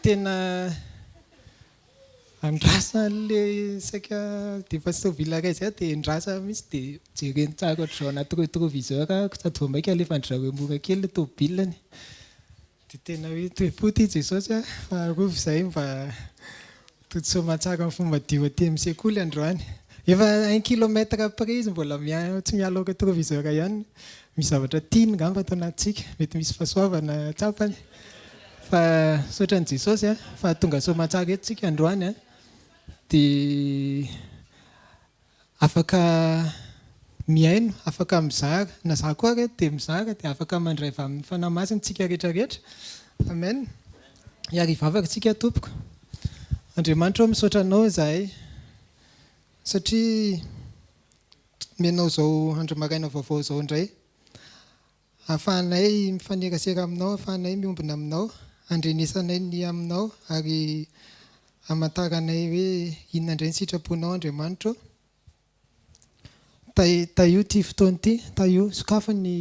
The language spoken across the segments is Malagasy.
tena andrasa le saika dia efa sy vila zay dia andrasa mihitsy dia jereny tsara ohatr'izao anaty rétroviseur sady vao maika alefa andrahoe mora kely le tomobilany dia tena hoe toe-poto i Jesosy fa rovy izay mba totosoama tsara amin'ny fomba dio aty amin'ny sekoly androany efa 1 kilomètre après izy mbola tsy mialo rétroviseur ihany misy zavatra tiany ngamba atao anatsika mety misy fahasoavana tsapany fa saotra ny Jesosy fa tonga soama tsara eto tsika androany dia afaka miaino afaka mizara na za koa reto dia mizara dia afaka mandray amin'ny fanahy masina tsika rehetrarehetra amen hiariva afaka tsika tompoko Andriamanitra misaotra anao zahay satria menao zao andro maraina vaovao zao indray ahafahanay mifanerasera aminao ahafahanay miombina aminao andrenesanay ny aminao ary amantaranay hoe inona indray ny sitraponao Andriamanitra taio ty fotoana ity taio sokafa ny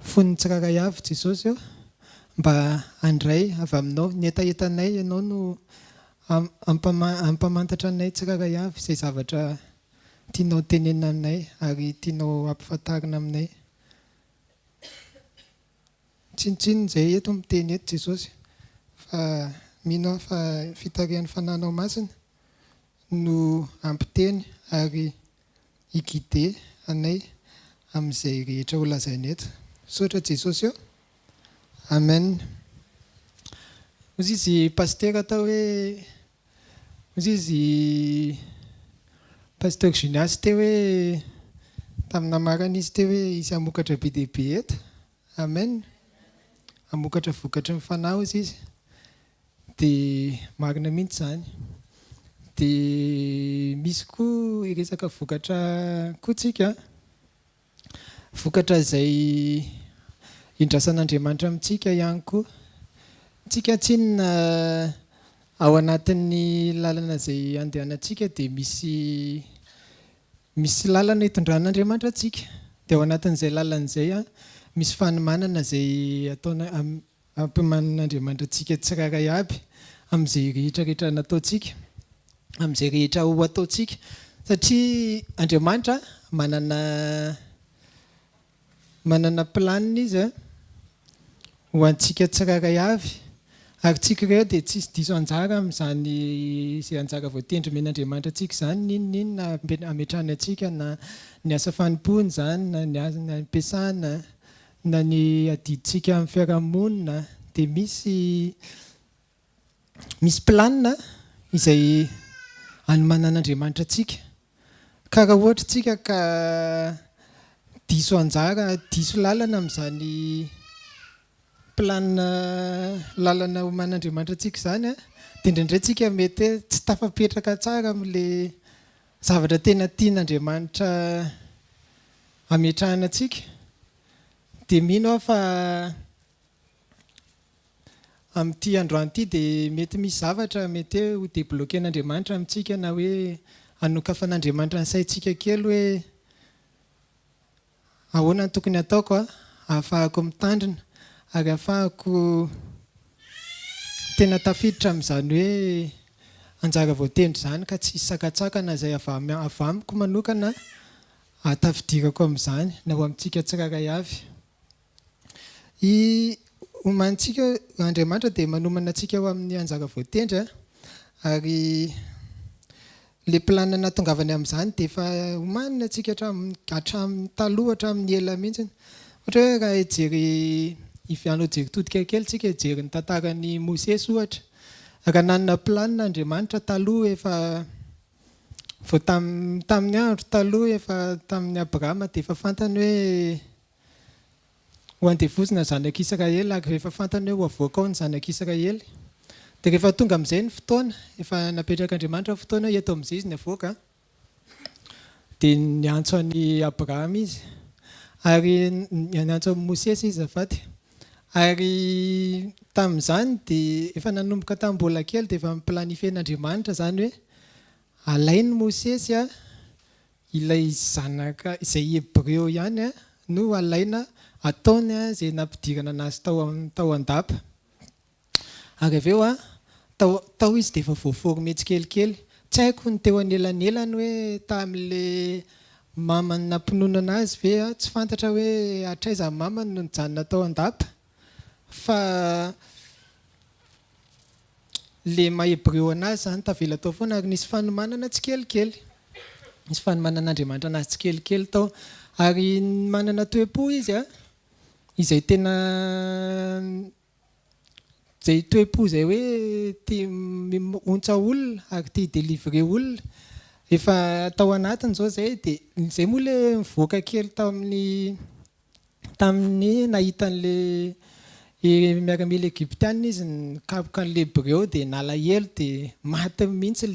foniny tsiraray avy Jesosy eo mba andray avy aminao ny etaetanay ianao no ampamantatra anay tsiraray avy izay zavatra tianao tenena aminay ary tianao ampifantarina aminay tsinotsinony izay eto miteny eto Jesosy fa mino fa fitarian'ny fanahinao masina no ampiteny ary higuide anay amin'izay rehetra ho lazainy eto saotra Jesosy eo amen ozy izy paster atao hoe ozy izy pasteur Junias teo hoe tamina marana izy teo hoe izy hamokatra be dia be eto amen hamokatra vokatra ny fanahy izy dia marina mihitsy izany dia misy koa resaka vokatra koa tsika vokatra izay indrasan'Andriamanitra amintsika ihany koa tsika tsinona ao anatin'ny lalana izay andehanantsika dia misy lalana hitondran'Andriamanitra antsika dia ao anatin'izay lalana izay misy fanomanana izay ataona ampimanan'Andriamanitra antsika tsiraray aby amin'izay rehetrarehetra nataontsika amin'izay rehetra ho ataontsika satria Andriamanitra manana planiny izy ho antsika tsiraray avy ary tsika ireo dia tsisy diso anjara amin'izany izay anjara voatendry men'Andriamanitra antsika izany ninonina ametrahany antsika na ny asa fanimpony izany na ny ampiasana na ny adiditsika amin'ny fiarahamonina dia misy planina izay anomanan'Andriamanitra antsika ka raha ohatra tsika ka diso anjara diso lalana amin'izany planina lalana oman'Andriamanitra antsika izany dia indraindray tsika mety tsy tafapetraka tsara amin'ilay zavatra tena tian'Andriamanitra ametrahana antsika dia mino aho fa amin'ity androany ity dia mety misy zavatra mety ho débloquen'Andriamanitra amintsika na hoe anokafan'Andriamanitra ny saintsika kely hoe ahoana ny tokony ataoko ahafahako mitandrina ary ahafahako tena tafiditra amin'izany hoe anjara voatendry izany ka tsy sakatsakana izay avy amiko manokana atafidirako amin'izany na ho amintsika tsiraray avy omantsika Andriamanitra dia manomana antsika ho amin'ny anjara voatendry ary le planina natongavany amin'izany dia efa homanina antsika hatramin'ny taloha hatramin'ny ela mihitsy ohatra hoe raha hijery ivianao jery todika kely tsika hijery ny tantaran'ny Mosesy ohatra raha nanana planina Andriamanitra taloha efa vao tamin'ny andro taloha efa tamin'ny Abrahama dia efa fantany hoe ho andevozina ny zanak'Israely ary rehefa fantany hoe ho avoaka ao ny zanak'Israely dia rehefa tonga amin'izay ny fotoana efa napetrak'Andriamanitra fotoana eto amin'izay izy ny avoaka dia niantso an'i Abrahama izy ary niantso amin'ny Mosesy izy avady ary tamin'izany dia efa nanomboka tamin'ny mbola kely dia efa miplanifen'Andriamanitra izany hoe alainy Mosesy ilay zanaka izay Hebreo ihany no alaina ataony izay nampidirana anazy tao an-dapa ary avy eo tao izy dia efa voaforme tsikelikely tsy haiko ny teo anelanelany hoe tamin'le mamany nampinono anazy ve tsy fantatra hoe atraiza mamany no nijanona tao andapa fa le mahebreo anazy zany tavela tao foana ary nisy fanomanana tsikelikely nisy fanomanan'Andriamanitra anazy tsikelikely tao ary manana toe-po izy izay tena zay toe-po zay hoe tia ontsa olona ary tia délivrer olona efa tao anatiny zao zay dia zay moa le mivoaka kely tamin'ny nahitan'le miaramila Egyptianina izy nikapoka an'le Hébreo dia nalahelo dia maty mihitsy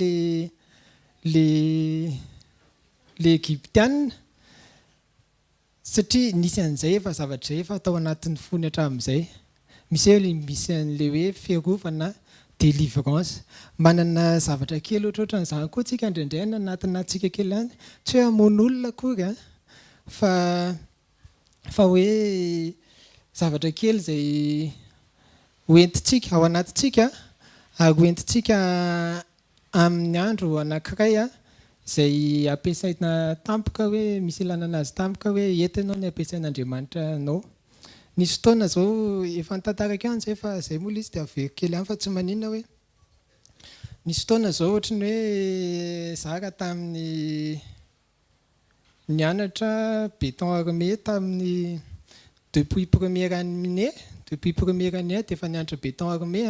le Egyptianina satria nisy an'izay efa zavatra efa tao anatin'ny fony hatramin'izay misy an'le hoe fiarovana délivrance manana zavatra kely ohatrohatran'izany koa tsika indraindray anatina tsika kely any tsy hoe hamono olona akory fa hoe zavatra kely zay hoentintsika ao anatintsika ary hoentintsika amin'ny andro anankiray izay ampiasaina tampoka hoe misy ilana anazy tampoka hoe entinao ny ampiasain'Andriamanitra anao nisy fotoana zao efa nitantaraka ihany zay fa zay moa izy dia avery kely ihany fa tsy maninona hoe nisy fotoana zao ohatrany hoe zaka tamin'ny nianatra béton armé tamin'ny depuis première année dia efa nianatra béton armé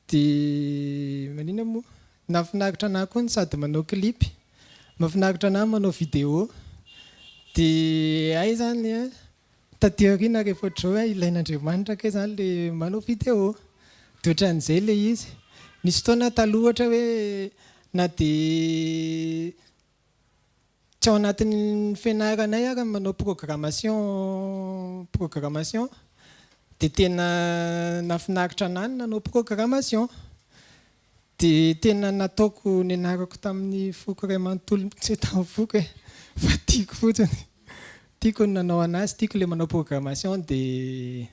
dia maninona moa nafinaritra anahy koa sady manao klipy mafinaritra anahy manao vidéo dia ay zany taty aoriana rehefa ohatr'izao ilain'Andriamanitra kay zany le manao vidéo dia ohatran'izay le izy nisy fotoana taloha ohatra hoe na dia tsy ao anatin'ny fianaranay ary manao programmation dia tena nafinaritra anahy nanao programmation dia tena nataoko nianarako tamin'ny foko iray manontolo tsy tamin'ny foko fa tiako fotsiny tiako ny nanao anazy tiako le manao programmation dia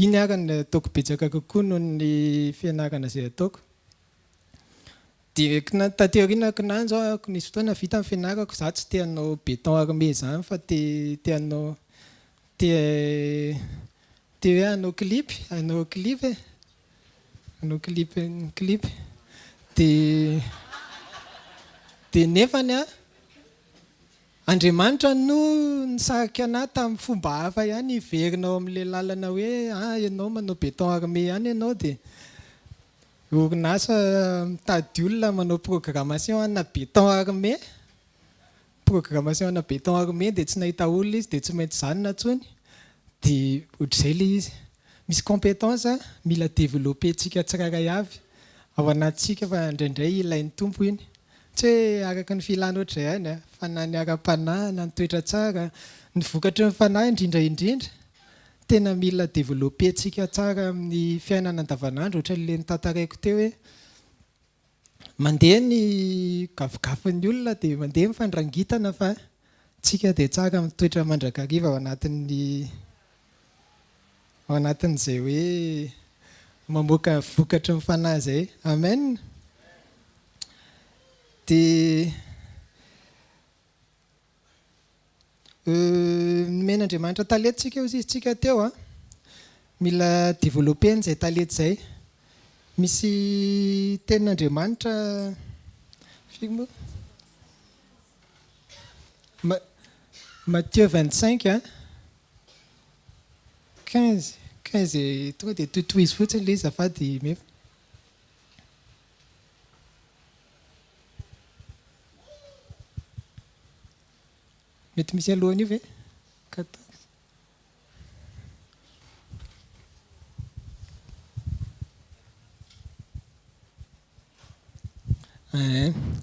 iny ary ny ataoko betsaka kokoa noho ny fianarana izay ataoko dia taty aorianako nany zao nisy fotoana vita amin'ny fianarako za tsy te hanao béton armé zany fa te hanao hoe hanao clip dia nefany Andriamanitra no nisarika anahy tamin'ny fomba hafa ihany iverinao amin'ilay lalana hoe ianao manao béton armé ihany ianao dia orinasa mitady olona manao programmation ana béton armé dia tsy nahita olona izy dia tsy maintsy zanona intsony dia ohatr'izay le izy misy compétence mila développer tsika tsiraray avy ao anatintsika fa indraindray ilain'ny tompo iny tsy hoe araka ny filàna ohatr'izay ihany fa na ny ara-panahy na ny toetra tsara ny vokatry ny fanahy indrindra tena mila développer tsika tsara amin'ny fiainana andavanandro ohatran'ilay nitantaraiko teo hoe mandeha ny gafogafon'ny olona dia mandeha mifandrangitana fa tsika dia tsara mitoetra mandrakariva ao anatin'izay hoe mamoaka vokatry ny fanahy izay amen dia men'Andriamanitra talentsika io izy tsika teo mila développer an'izay talenta izay misy tenin'Andriamanitra Matthieu 25 15 tonga dia toitoizy fotsiny le izy afady mefa mety misy alohany io ve 14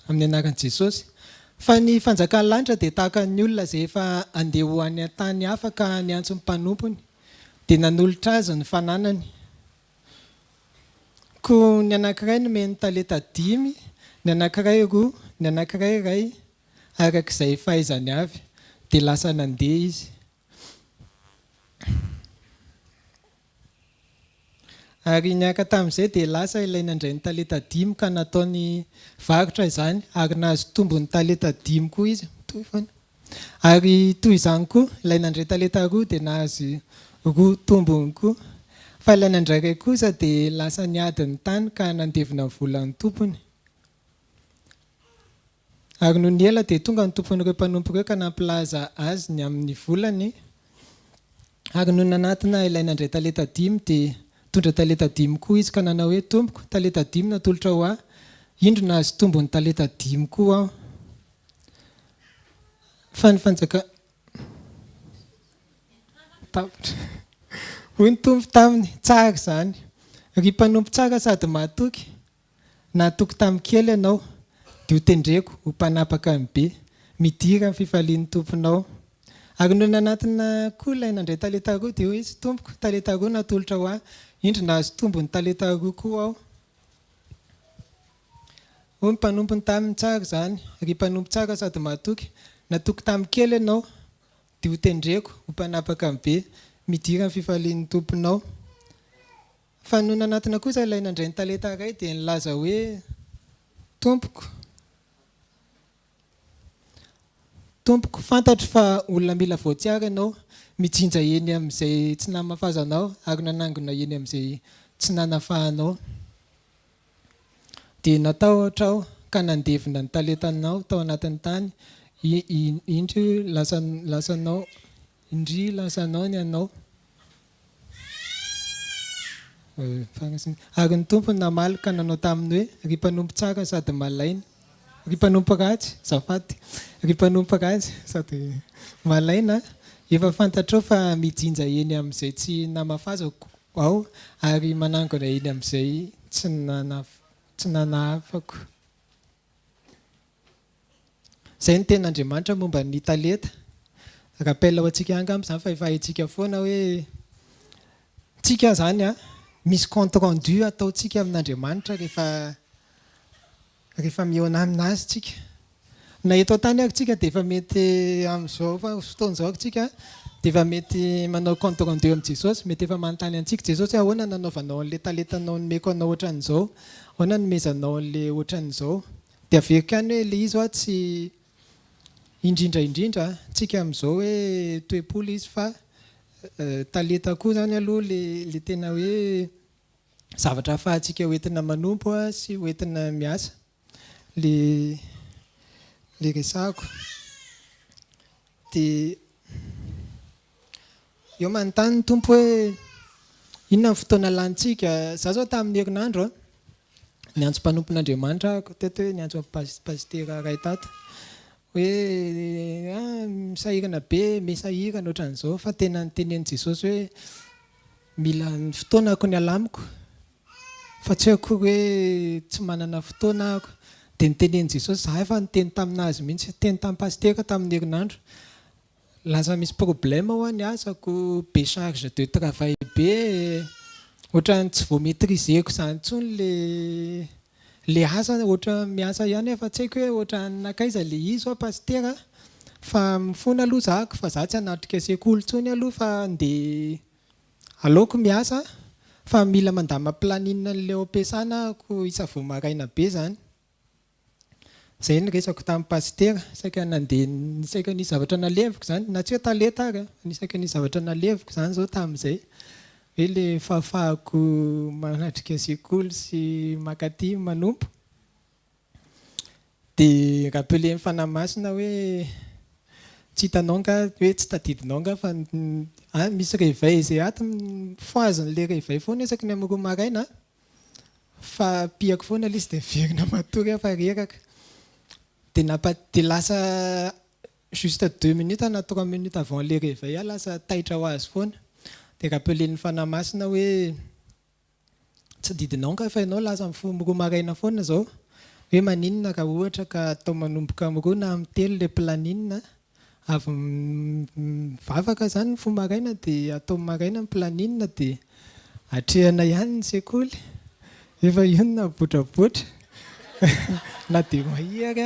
amin'ny anaran'i Jesosy fa ny fanjakan'ny lanitra dia tahaka ny olona izay efa andeha ho any an-tany hafa ka niantso ny mpanompony dia nanolotra azy ny fananany koa ny anankiray nomeny talenta 5 ny anankiray 2 ny anankiray 1 arak'izay fahaizany avy dia lasa nandeha izy Ary niaka tamin'izay dia lasa ilay nandray ny talenta 5 ka nataony varotra izany ary nahazo tombony talenta 5 koa izy. Ary toy izany koa ilay nandray talenta 2 dia nahazo 2 tombony koa. Fa ilay nandray iray kosa dia lasa niady ny tany ka nandevina ny volan'ny tompony. Ary no niela dia tonga ny tompon'ireo mpanompo ireo ka nampilaza azy ny amin'ny volany. Ary no nanatina ilay nandray talenta 5 dia tondra talenta 5 koa izy ka nanao hoe tompoko talenta 5 natolotra ho aho, indro nahazo tombony talenta 5 koa aho. Fa ny fanjaka hoy ny tompo taminy tsara izany, ry mpanompo tsara sady mahatoky, nahatoky tamin'ny kely ianao dia ho tendreko ho mpanapaka ny be, midira ny fifalian'ny tomponao. Ary no nanatina koa ilay nandray talenta 2 dia hoy izy tompoko talenta 2 natolotra ho aho, indro nahazo tombony talenta 2 koa aho. Hoy ny mpanompony tamin'ny tsara izany, ry mpanompo tsara sady mahatoky, natoky tamin'ny kely ianao dia ho tendreko ho mpanapaka ny be, midira ny fifalian'ny tomponao. Fa no nanatina kosa ilay nandray ny talenta iray dia nilaza hoe tompoko fantatro fa olona mila voatsiara ianao, mijinja eny amin'izay tsy namafazanao ary nanangona eny amin'izay tsy nanafahanao. Dia natahotra aho ka nandevina ny talentanao tao anatin'ny tany, lasanao ny anao. Ary ny tompony namaly ka nanao taminy hoe ry mpanompo tsara sady malaina, ry mpanompo ratsy zafady, ry mpanompo ratsy sady malaina, efa fantatrao fa mijinja eny amin'izay tsy namafazako ao ary manangona eny amin'izay tsy nanahafako. Izay ny ten'Andriamanitra momba ny talenta. Rappel ho antsika angamba izany fa efa haintsika foana hoe tsika izany misy compte rendu ataontsika amin'Andriamanitra rehefa mihaona aminazy tsika. Na eto an-tany ary tsika dia efa mety amin'izao fotoan'izao tsika dia efa mety manao compte rendu amin'i Jesosy, mety efa manontany antsika Jesosy hoe ahoana nanaovanao an'ilay talentanao nomeko anao ohatran'izao, ahoana nomezanao an'ilay ohatran'izao. Dia averika any hoe ilay izy tsy indrindra tsika amin'izao hoe toe-polo izy fa talenta koa zany aloha le tena hoe zavatra ahafahantsika hoentina manompo sy hoentina miasa le resako. Dia eo manontany ny tompo hoe inona ny fotoana lanitsika. Za zao tamin'ny herinandro niantso mpanompon'Andriamanitra teto hoe niantso pastera Ray Tato hoe misahirana be, mesahirana ohatran'izao fa tena nitenen'i Jesosy hoe mila ny fotoanako ny alamiko fa tsy haiko hoe tsy manana fotoana ako. Dia nitenen'i Jesosy za efa niteny taminazy mihitsy, teny tamin'ny pastera tamin'ny herinandro, lasa misy problème ho any asako, be charge de travail be, ohatran'ny tsy vao maîtriseko izany intsony le asa, ohatra miasa ihany efa tsy haiko hoe ohatra nakaiza le izy pastera fa mifona aloha zako fa za tsy hanatrika sekoly intsony aloha fa ndeha aleoko miasa fa mila mandama planina le ampiasana ako isa vao maraina be zany. Izay ny resako tamin'ny pastera, saika ny zavatra naleviko izany, na tsy hoe talenta ary nisaika ny zavatra naleviko izany zao tamin'izay hoe le fahafahako manatrika sekoly sy makaty manompo. Dia rappelen'ny fanahy masina hoe tsy hitanao nga hoe tsy tadidinao nga fa misy réveil izay ato foazon'le réveil foana isaky ny amin'ny 2 maraina fa piako foana ilay izy dia verina matory aho fa reraka. Dia lasa juste 2 minutes na 3 minutes avant le réveil aho lasa taitra ho azy foana. Dia rappelen'ny fanahy masina hoe tsy didinao nga fa ianao lasa amin'ny 2 maraina foana izao, hoe maninona raha ohatra ka atao manomboka amin'ny 2 na amin'ny 3 le planinina avy mivavaka izany ny 2 maraina dia atao maraina ny planinina dia hatrehana ihany ny sekoly, efa io no nabotrabotra na dia mahia ary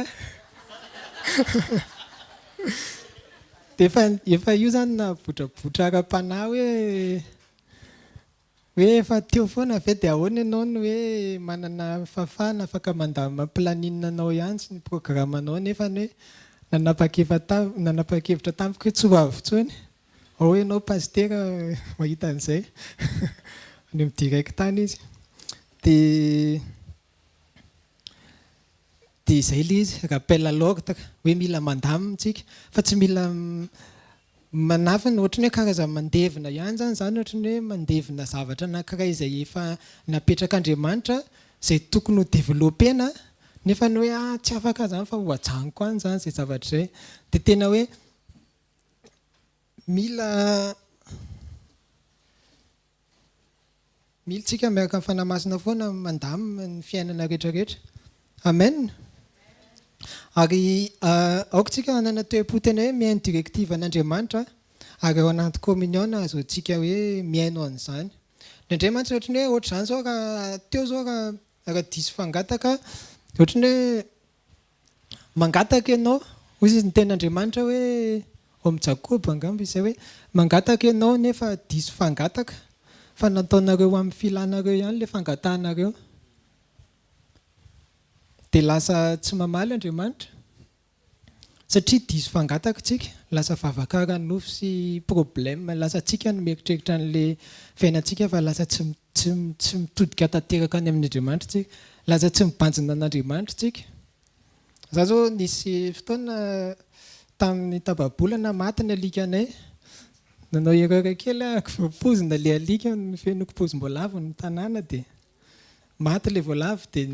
dia efa io zany nabotrabotra ara-panahy hoe hoe efa teo foana ve dia ahoana ianao no hoe manana fafana afaka mandama planinina anao ihany sy ny programmanao nefa ny hoe nanapa-kevitra tamiko hoe tsy ho avy intsony ao ianao pastera mahita an'izay any amin'ny direct tany izy dia izay ilay izy rappel à l'ordre hoe mila mandamina tsika fa tsy mila manafina ohatrany hoe karazana mandevina ihany zany ohatrany hoe mandevina zavatra anankiray izay efa napetraka Andriamanitra izay tokony ho développena nefa ny hoe tsy afaka zany fa ho ajanoko any zany izay zavatra izay dia tena hoe mila tsika miaraka amin'ny fanahy-masina foana mandamina ny fiainana rehetrarehetra amen. Ary aoka tsika hanana toe-po tena hoe mihaino directive an'Andriamanitra ary ao anaty communion azoantsika hoe mihaino an'izany. Indray mantsy ohatrany hoe ohatra izany zao raha teo zao raha diso fangataka ohatrany hoe mangataka ianao hoy izy ny ten'Andriamanitra hoe ao amin'ny Jakoba angamba izay hoe mangataka ianao nefa diso fangataka fa nataonareo amin'ny filanareo ihany ilay fangatahanareo dia lasa tsy mamaly Andriamanitra satria diso fangataka tsika lasa vavakarany nofo sy problème lasa tsika no mieritreritra an'ilay fiainantsika fa lasa tsy mitodika tanteraka any amin'ny Andriamanitra tsika lasa tsy mibanjina an'Andriamanitra tsika za zao nisy fotoana tamin'ny tababolana maty ny alikanay nanao erreur kely voapozina ilay alika ny fenoko pozim-boalavo ny tanàna dia maty ilay voalavo dia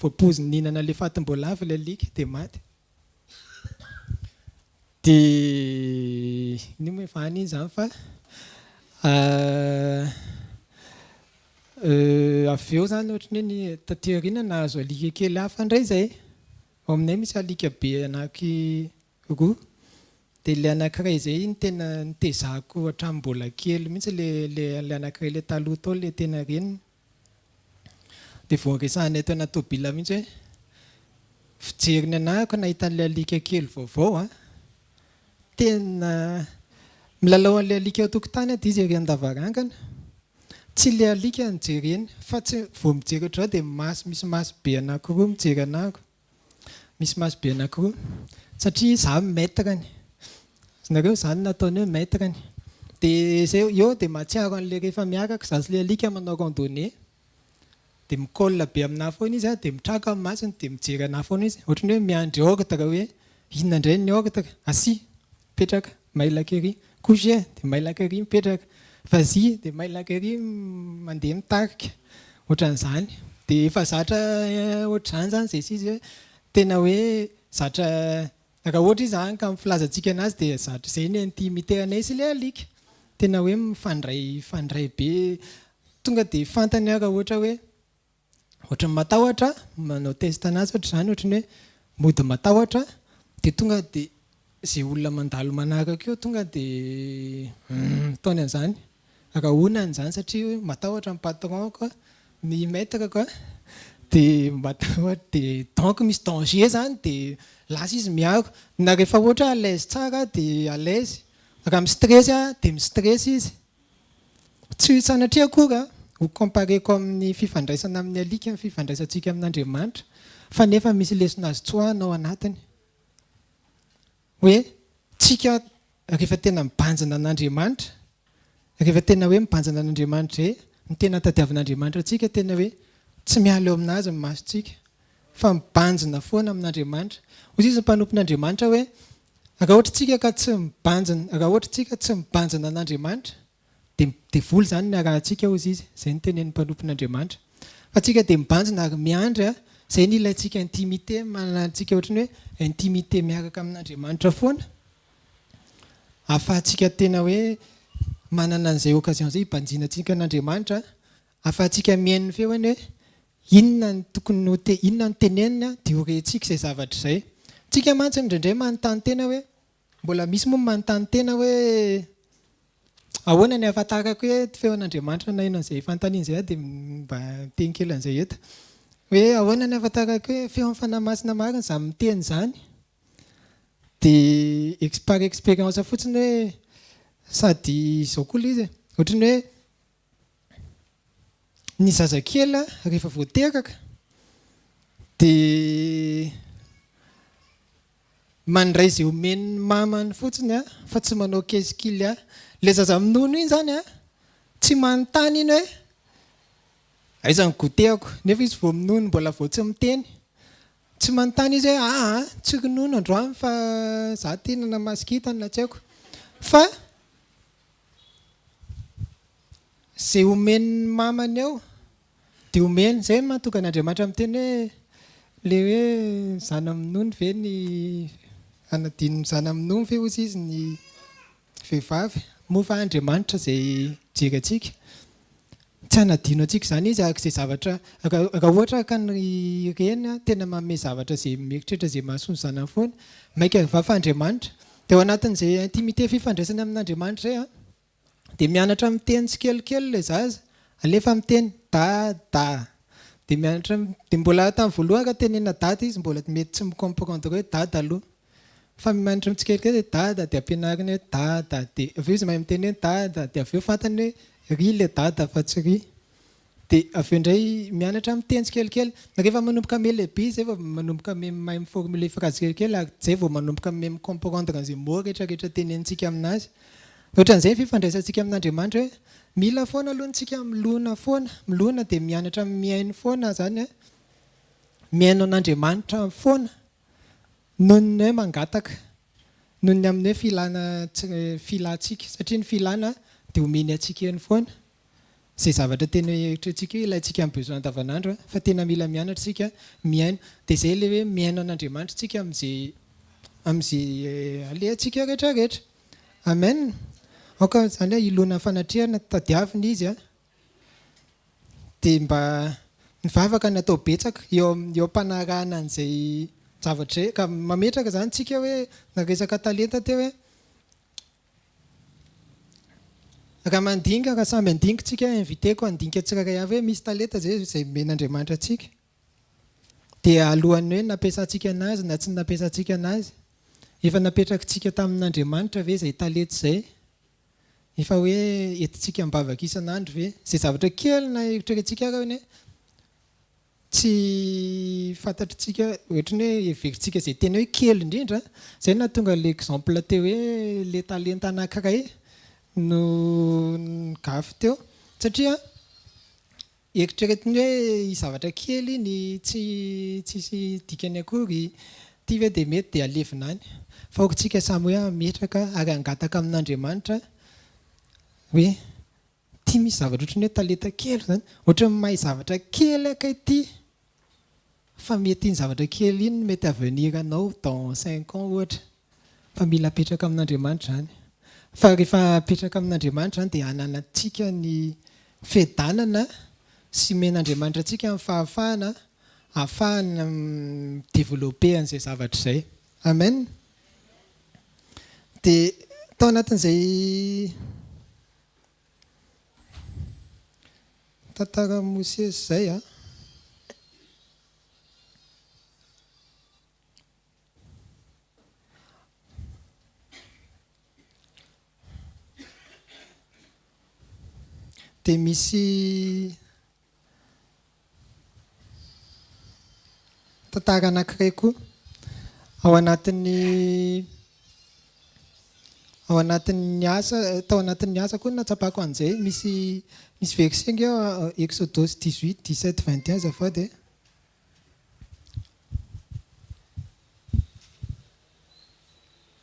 voapoziny nihinana ilay fatim-boalavo ilay alika dia maty dia iny moa efa any izany fa avy eo zany ohatrany hoe ny taty aoriana nahazo alika kely hafa indray izay ao aminay misy alika be anaky roa dia ilay anankiray izay ny tena nitezako hatramin'ny mbola kely mihitsy ilay anankiray ilay taloha tao ilay tena reniny dia vao resahanay tao anaty tôbila mihitsy hoe fijeriny anahako nahita an'ilay alika kely vaovao tena milalao an'ilay alika ao tokotany dia izy ery an-davarangana tsy ilay alika nijereny fa tsy vao mijery ohatrao dia misy maso be anankiroa mijery anahako misy maso be anankiroa satria izaho maitrany nareo izany nataony hoe maitrany dia izay eo dia mahatsiaro an'ilay rehefa miaraka izaho sy ilay alika manao randonnée dia mikolle be aminahy foana izy dia mitraka amin'ny masony dia mijery anahy foana izy ohatrany hoe miandry ordre hoe inona indray ny ordre asy mipetraka mailaka ery coucher dia mailaka ery mipetraka vas-y dia mailaka ery mandeha mitarika ohatran'izany dia efa zatra ohatr'izany zany izay izy hoe tena hoe zatra raha ohatra izy zany ka mifilazantsika anazy dia zatra izay ny intimité anay sy ilay alika tena hoe mifandray be tonga dia fantany raha ohatra hoe ohatrany matahotra manao test anazy ohatra izany ohatrany hoe mody matahotra dia tonga dia izay olona mandalo manaraka eo tonga dia taony an'izany raha onany izany satria hoe matahotra ny patron ny maître dia matahotra dia donc misy danger zany dia lasa izy miaro na rehefa ohatra à l'aise tsara dia à l'aise raha mistressy dia mistressy izy tsy sanatria akory ho compareko amin'ny fifandraisana amin'ny alika ny fifandraisantsika amin'Andriamanitra fa nefa misy lesona azo tsoahana ao anatiny hoe tsika rehefa tena mibanjina an'Andriamanitra rehefa tena hoe mibanjina an'Andriamanitra ny tena tadiavin'Andriamanitra tsika tena hoe tsy miala eo aminazy ny masontsika fa mibanjina foana amin'Andriamanitra hoy izy ny mpanompon'Andriamanitra hoe raha ohatra tsika ka tsy mibanjina raha ohatra tsika tsy mibanjina an'Andriamanitra dia voly zany ny arahantsika hozy izy izay ny tenen'ny mpanompon'Andriamanitra fa tsika dia mibanjina ary miandry izay ny ilayntsika intimité mananantsika ohatrany hoe intimité miaraka amin'Andriamanitra foana ahafahantsika tena hoe manana an'izay occasion izay hibanjinantsika an'Andriamanitra ahafahantsika mihaino feony hoe inona ny tokony inona ny tenenina dia horentsika izay zavatra izay tsika mantsy indraindray manontany tena hoe mbola misy moa manontany tena hoe ahoana ny ahafantarako hoe feon'Andriamanitra na inona izay fantaniana izay dia mba teny kely an'izay eto hoe ahoana ny ahafantarako hoe feo amin'ny fanahy masina marina izany miteny izany dia par expérience fotsiny hoe sady izao koa ilay izy ohatrany hoe ny zazakely rehefa voateraka dia mandray izay omeny mamany fotsiny fa tsy manao kesikily ilay zaza minono iny zany tsy manontany iny hoe aizany gotehako nefa izy vao minono mbola vao tsy miteny tsy manontany izy hoe tsy ronono androany fa za tena namasikitany na tsy haiko fa zay omeny mamany ao dia omeny zay mahatonga an'Andriamanitra miteny hoe le hoe zana minono ve ny anadino zana minono ve ozy izy ny vehivavy mofa Andriamanitra zay jery atsika tsy anadino atsika zany izy izay zavatra raha ohatra ka ny reny tena manome zavatra zay mieritreritra zay mahasoa ny zanany foana maika vafa Andriamanitra dia ao anatin'izay intimité fifandraisana amin'Andriamanitra zay dia mianatra miteny tsikelikely ilay zaza alefa miteny dada dia mianatra dia mbola tamin'ny voalohany ka tenena dada izy mbola mety tsy micomprendre hoe dada aloha fa mianatra mitsikelikely hoe dada dia ampianariny hoe dada dia avy eo izy mahay miteny hoe dada dia avy eo fantany hoe ry le dada fa tsy ry dia avy eo indray mianatra miteny tsikelikely rehefa manomboka ame lehibe zay vao manomboka ame mahay miformule phrase kelikely ary zay vao manomboka ame micomprendre an'izay mot rehetrarehetra tenentsika aminazy ohatran'izay fifandraisantsika amin'Andriamanitra hoe mila foana aloha ntsika milona dia mianatra miaino foana zany miaino an'Andriamanitra foana noho ny hoe mangataka noho ny amin'ny hoe filantsika satria ny filana dia omeny atsika eny foana zay zavatra tena eritreretintsika ilayntsika amin'ny besoin andavanandro fa tena mila mianatra tsika miaino dia zay le hoe miaino an'Andriamanitra tsika amin'izay alehantsika rehetrarehetra amen aoka zany hoe ilona fanatrehana tadiavina izy dia mba mivavaka natao betsaka eo am-panarahana an'izay zavatra ka mametraka zany tsika hoe naresaka talenta teo hoe raha mandinga raha samby andinga tsika inviteko andinga tsirairay avy hoe misy talenta zay men'Andriamanitra atsika dia alohan'ny hoe nampiasantsika anazy na tsy nampiasantsika anazy efa napetraka tsika tamin'Andriamanitra ve zay talenta zay efa hoe entintsika mibavaka isan'andro ve zay zavatra kely na eritreretintsika raha hoe tsy fantatritsika ohatrany hoe everitsika zay tena hoe kely indrindra zay nahatonga le exemple teo hoe le talenta anankiray no gafy teo satria eritreretiny hoe zavatra kely ny tsisy dikany akory ty ve dia mety dia alevina any fa okontsika samy hoe ametraka ary angataka amin'Andriamanitra hoe ty misy zavatra ohatrany hoe talenta kely zany ohatrany mahay zavatra kely akay ty fa mety iny zavatra kely iny mety avenir anao dans 5 ans ohatra fa mila apetraka amin'Andriamanitra zany fa rehefa apetraka amin'Andriamanitra zany dia ananantsika ny fiadanana sy men'Andriamanitra atsika amin'ny fahafahana ahafahana développer an'izay zavatra izay amen dia tao anatin'izay tantara Mosesy izay dia misy tantara anankiray koa ao anatin'ny asa tao anatin'ny asa koa natsapako an'izay misy verset ngeo Exodus 18:17-21 azafady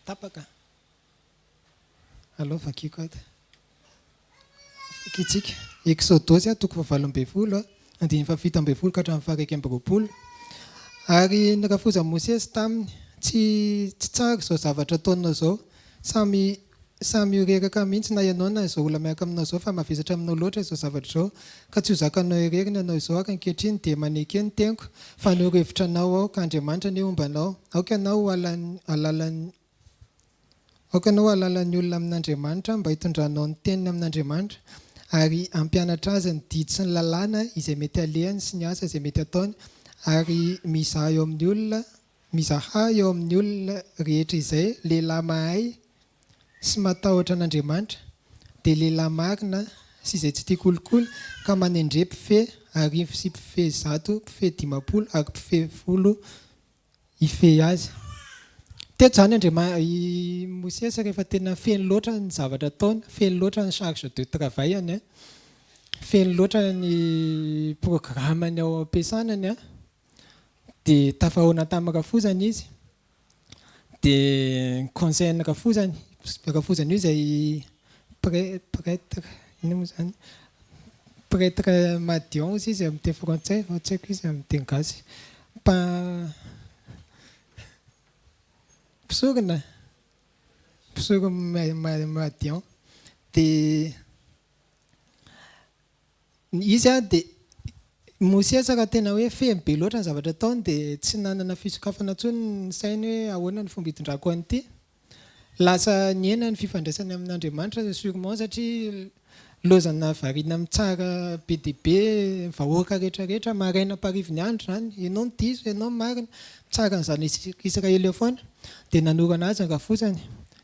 tapaka allo vakiko ato kitsika Exodus toko 7:20 17:20 ka hatramin'ny 1:20 ary nirafoza Mosesy taminy tsy tsara izao zavatra ataonao zao samy ireraka mihitsy na ianao na izao olona miaraka aminao zao fa mavesatra aminao loatra izao zavatra zao ka tsy ho zakanao irerina ianao izao aka ankehitriny dia maneky ny teniko fa ny hevitra anao ao ka Andriamanitra ny ombanao aoka ianao alalan'ny olona amin'Andriamanitra mba hitondranao ny teniny amin'Andriamanitra ary ampianatra azy ny didy sy ny lalàna izay mety alehany sy ny asa izay mety ataony ary mizaha eo amin'ny olona rehetra izay lehilahy mahay sy matahotra an'Andriamanitra dia lehilahy marina sy izay tsy tia kolikoly ka manendre mpife arivo sy mpife zato mpife dimapolo ary mpife folo ife azy. Teto zany Mosesy rehefa tena feno loatra ny zavatra ataony, feno loatra ny charge de travail-any, feno loatra ny programmany ao ampiasanany, dia tafahoana tamin'ny rafozany izy, dia conseil-ny rafozany io izay prêtre ino moa zany, prêtre Madian izy amin'ny teny frantsay, fa tsy haiko izy amin'ny teny gasy, mpisorona Madian, dia izy dia Mosesy raha tena hoe feno be loatra ny zavatra ataony dia tsy nanana fisokafana intsony ny sainy hoe ahoana ny fomba hitondrako an'ity. Lasa niena ny fifandraisany amin'Andriamanitra sûrement satria lozana variana mitsara be dia be vahoaka rehetrarehetra maraina parivo ny andro zany, ianao ny diso, ianao ny marina, mitsara an'izany Israely eo foana, dia nanorana azy ny rafozany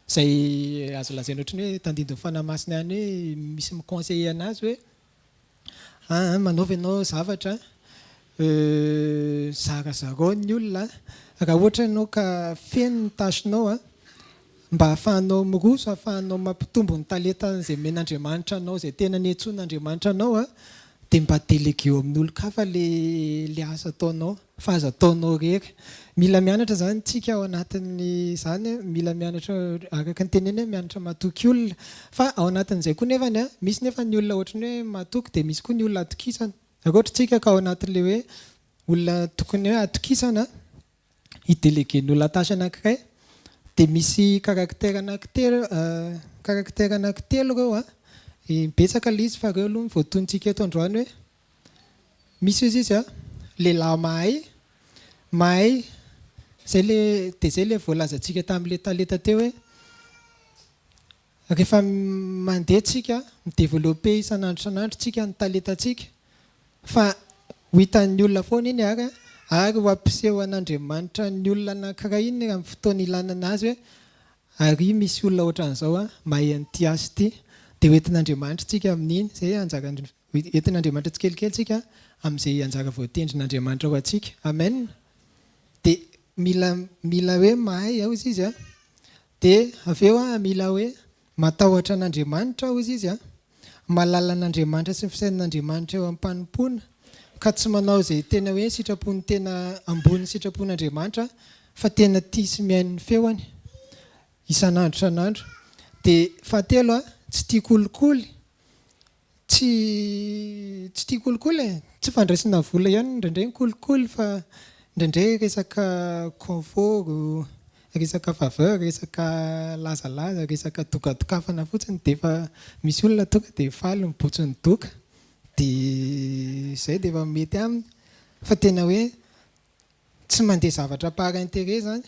izay azo lazaina ohatran'ny hoe tandindin'ny fanahy masina ihany hoe misy miconseiller anazy hoe manaova ianao zavatra zarazarao ny olona raha ohatra ianao ka feno ny tashinao mba ahafahanao miroso, ahafahanao mampitombo ny talenta izay men'Andriamanitra anao, izay tena niantson'Andriamanitra anao, dia mba délégué amin'olon-kafa le asa ataonao fa azo ataonao rery. Mila mianatra zany tsika ao anatin'ny zany, mila mianatra araka ny teneny hoe mianatra matoky olona, fa ao anatin'izay koa nefany misy nefa ny olona ohatrany hoe matoky dia misy koa ny olona atokisana. Raha ohatra tsika ka ao anatin'le hoe olona tokony hoe atokisana hidélégué ny olona tasy anankiray, dia misy caractère anankitelo ireo betsaka ilay izy fa ireo aloha voatontsika eto androany hoe misy izy lehilahy mahay dia zay le voalazantsika tamin'ilay talenta teo hoe rehefa mandeha tsika midéveloppé isan'andro tsika ny talentantsika fa ho hitan'ny olona foana iny ary ho ampiseho an'Andriamanitra ny olona anankiray iny amin'ny fotoana ilanana azy hoe ary misy olona ohatran'izao mahay an'ity asa ity, dia hoentin'Andriamanitra tsika amin'iny, izay anjarany entin'Andriamanitra tsikelikely tsika amin'izay anjara voatendrin'Andriamanitra ho antsika. Amen. Dia mila hoe mahay ao izy dia avy eo mila hoe matahotra an'Andriamanitra ao izy mahalala an'Andriamanitra sy ny fisainan'Andriamanitra eo am-panompoana, ka tsy manao izay tena hoe sitrapony tena ambony sitrapon'Andriamanitra fa tena tia sy mihaino ny feony isan'andro isan'andro. Dia fahatelo tsy tia kolikoly, tsy tia kolikoly tsy fandraisana vola ihany indraindray ny kolikoly fa indraindray resaka confort, resaka faveur, resaka lazalaza, resaka dokadokafana fotsiny dia efa misy olona tonga dia faly mibotsy ny doka, dia izay dia efa mety aminy, fa tena hoe tsy mandeha zavatra par intérêt zany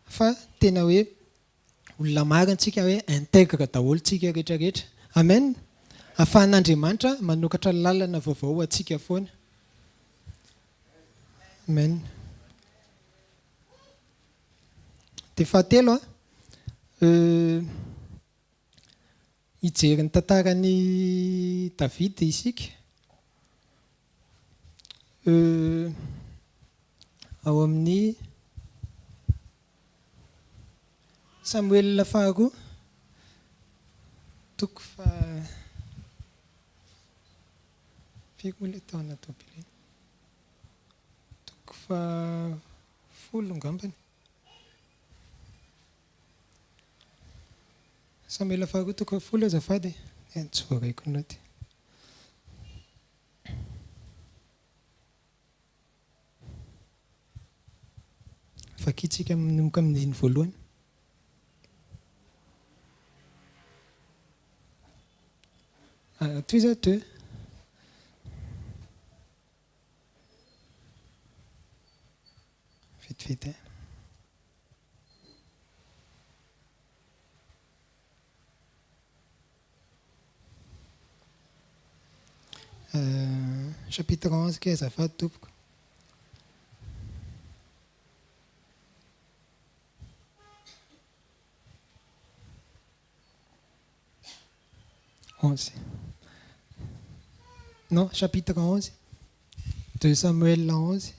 fa tena hoe olona marina tsika hoe intègre daholo tsika rehetrarehetra. Amen. Ahafahan'Andriamanitra manokatra lalana vaovao ho antsika foana. Amen. Dia fahatelo hijery ny tantaran'ny David isika ao amin'ny Samuel faharoa toko folo ngambany. Samuel faharoa toko folo azafady tsy voaraiko noty. Fakitsika manomboka amin'ny voalohany. Toy za 2 vite. Chapitre 11 que azafady tompoko. Non, chapitre 11. 2 Samuel 11.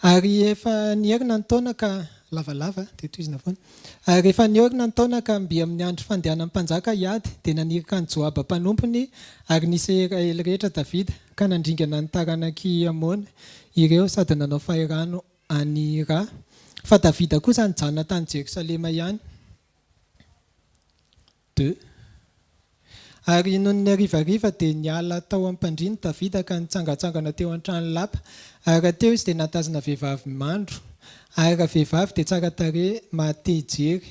Ary efa niherina ny taona ka lavalava dia toizina foana. Ary efa niherina ny taona ka mby amin'ny andro fandehanan'ny mpanjaka hiady dia nanirika ny Joaba mpanompony ary nisy Israely rehetra Davida ka nandringana ny taranaki Amona ireo sady nanao fahirano any Ra. Fa Davida kosa nijanona tany Jerosalema ihany. 2. Ary noho ny harivariva dia niala tao am-pandriany Davida ka nitsangatsangana teo an-trano lapa. Ary teo izy dia natazana vehivavy mandro. Ary raha vehivavy dia tsara tarehy mahate-jery.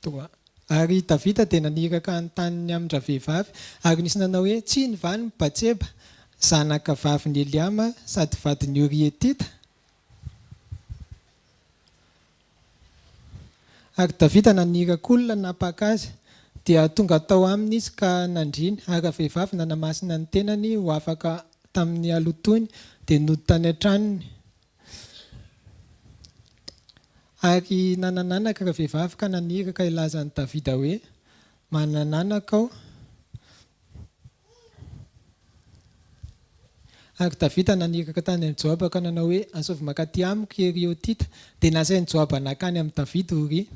3. Ary Davida dia naniraka ny taniny amin'ny vehivavy ary nisy nanao hoe tsy nivany Batseba zanaka vaviny Eliama sady vadiny Urietita. Ary Davida naniraka olona napaka azy dia tonga tao aminy izy ka nandriny. Ary vehivavy nanamasina ny tenany ho afaka tamin'ny halotony dia nody tany an-tranony. Ary nanananaka vehivavy ka naniraka ilazany Davida hoe manananaka aho. Ary Davida naniraka tany amin'ny Joaba ka nanao hoe asovy makaty amiko ery Otita dia nasain'ny Joaba nakany amin'ny Davida hory.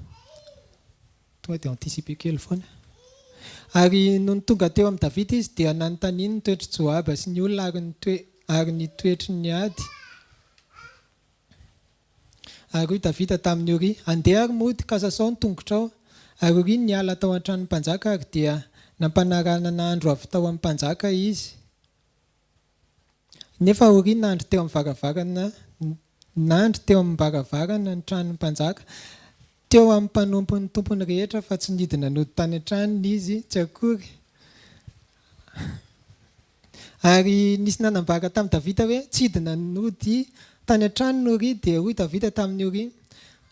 Tonga dia antisipe kely foana. Ary noho ny tonga teo amin'ny Davida izy dia nanontaniany ny toetry Joaba sy ny olona ary ny toetry ny ady. Ary hoy Davida tamin'ny Uri, andeha ary mody ka sasao ny tongotrao. Ary Uri niala tao an-tranon'ny mpanjaka ary dia nampanarana nahandro avy tao amin'ny mpanjaka izy. Nefa Uri nandro teo amin'ny varavarana ny tranon'ny mpanjaka, teo amin'ny mpanompon'ny tompony rehetra fa tsy nidina nody tany an-tranony izy tsy akory. Ary nisy nanambara tamin'ny Davida hoe tsy hidina nody tany an-tranony Uri dia hoy Davida tamin'ny Uri,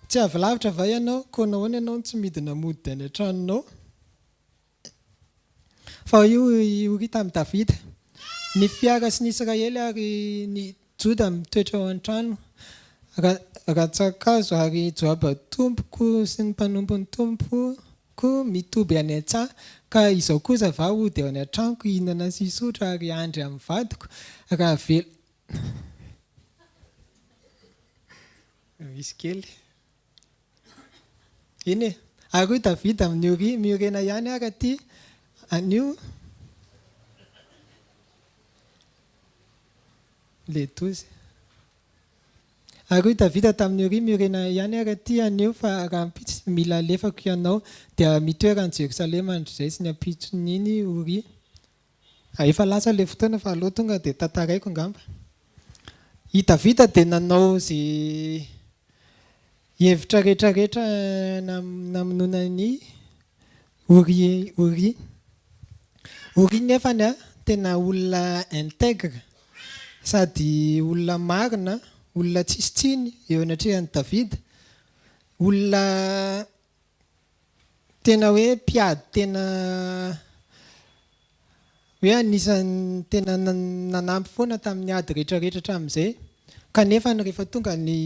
tsy avy lavitra va ianao, koa nahoana ianao tsy midina mody any an-tranonao. Fa io Uri tamin'ny Davida, ny fiara sy ny Israely ary ny Joda mitoetra ao an-trano. Ratsakazo ary Joaba tompoko sy ny mpanompon'ny tompoko mitoby any an-tsaha ka izao kosa va hody ao any an-tranoko hihinana sy hisotro ary andry amin'ny vadiko raha velo. Misy kely. Iny e. Ary hoy Davida amin'ny Uri, miorena ihany ary aty anio le 12. Ary hoy Davida tamin'ny Uri, miorena ihany ary aty anio fa raha ampitsy mila alefako ianao dia mitoera any Jerosalema andro sy ny ampitsony iny Uri. Efa lasa le fotoana fa aloha tonga dia tantaraiko angamba. I Davida dia nanao izay hevitra rehetrarehetra namonoana ny Uri. Uri nefany tena olona intègre sady olona marina, olona tsisy tsiny eo anatrehan'ny Davida, olona tena hoe mpiady tena hoe anisan'ny tena nanampy foana tamin'ny ady rehetrarehetra hatramin'izay. Kanefa rehefa tonga ny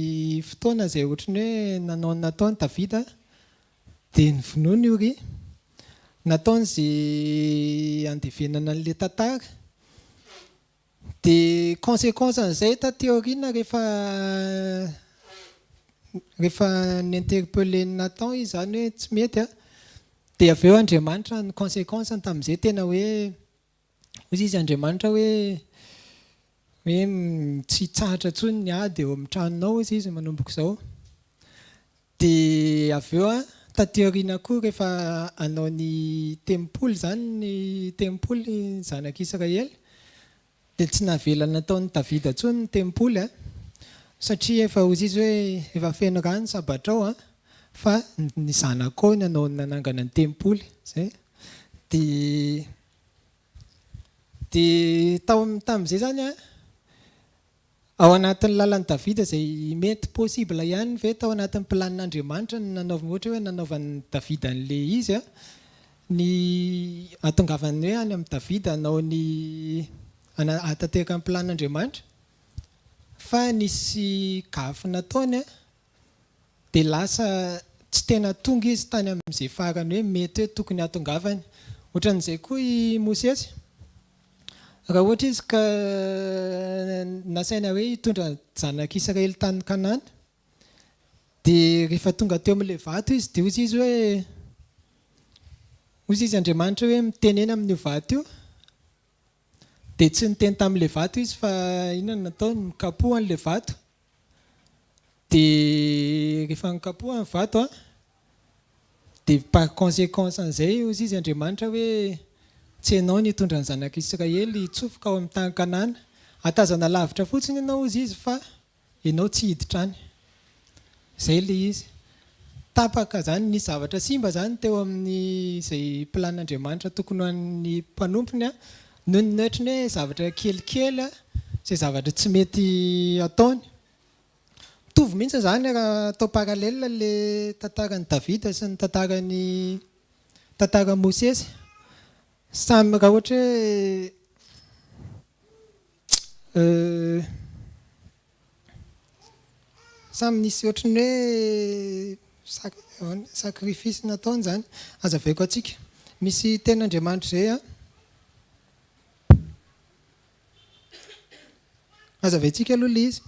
fotoana izay ohatrany hoe nataony Davida dia novonoiny Uri, nataony izay andevenana an'ilay tantara. Dia conséquence an'izay taty aoriana rehefa ninterpellé Nathan izy zany hoe tsy mety dia avy eo Andriamanitra ny conséquence tamin'izay tena hoe hoy izy Andriamanitra hoe tsy tsahatra intsony ny ady eo amin'ny tranonao izy manomboka izao. Dia avy eo taty aoriana koa rehefa hanao ny tempoly zany ny tempoly ny zanak'Israely dia tsy navela nataon'ny Davida intsony ny tempoly satria efa hoy izy hoe efa feno rano sabatra ao fa ny zanakao nanao ny nanangana ny tempoly zay. Dia tamin'izay zany ao anatin'ny lalan'ny Davida izay mety possible ihany ve tao anatin'ny planin'Andriamanitra ny nanaovany ohatra hoe nanaovan'ny Davida an'ilay izy ny atongavany hoe any amin'ny Davida hanao ny atanteraka ny planin'Andriamanitra fa nisy gafy nataony dia lasa tsy tena tonga izy tany amin'izay farany hoe mety hoe tokony hatongavany. Ohatran'izay koa i Mosesy, raha ohatra izy ka nasaina hoe hitondra zanak'Israely tany Kanana, dia rehefa tonga teo amin'ilay vato izy dia hozy izy hoe hozy izy Andriamanitra hoe mitenena amin'io vato io, dia tsy niteny tamin'ilay vato izy fa inona nataony, mikapoha an'ilay vato. Dia rehefa nikapoha ny vato dia par conséquence an'izay hozy izy Andriamanitra hoe tsy ianao nitondra ny zanak'Israely hitsofoka ao amin'ny tany Kanana, hatazana lavitra fotsiny ianao hozy izy fa ianao tsy hiditra any. Izay ilay izy. Tapaka zany ny zavatra simba zany teo amin'ny izay planin'Andriamanitra tokony ho an'ny mpanompony noho ny ohatrany hoe zavatra kelikely izay zavatra tsy mety ataony. Mitovy mihitsy zany raha atao paralèle le tantaran'i Davida sy ny tantara Mosesy. Samy raha ohatra hoe samy nisy ohatrany hoe sacrifice nataony zany. Azavaiko atsika. Misy ten'Andriamanitra izay azavaintsika aloha ilay izy.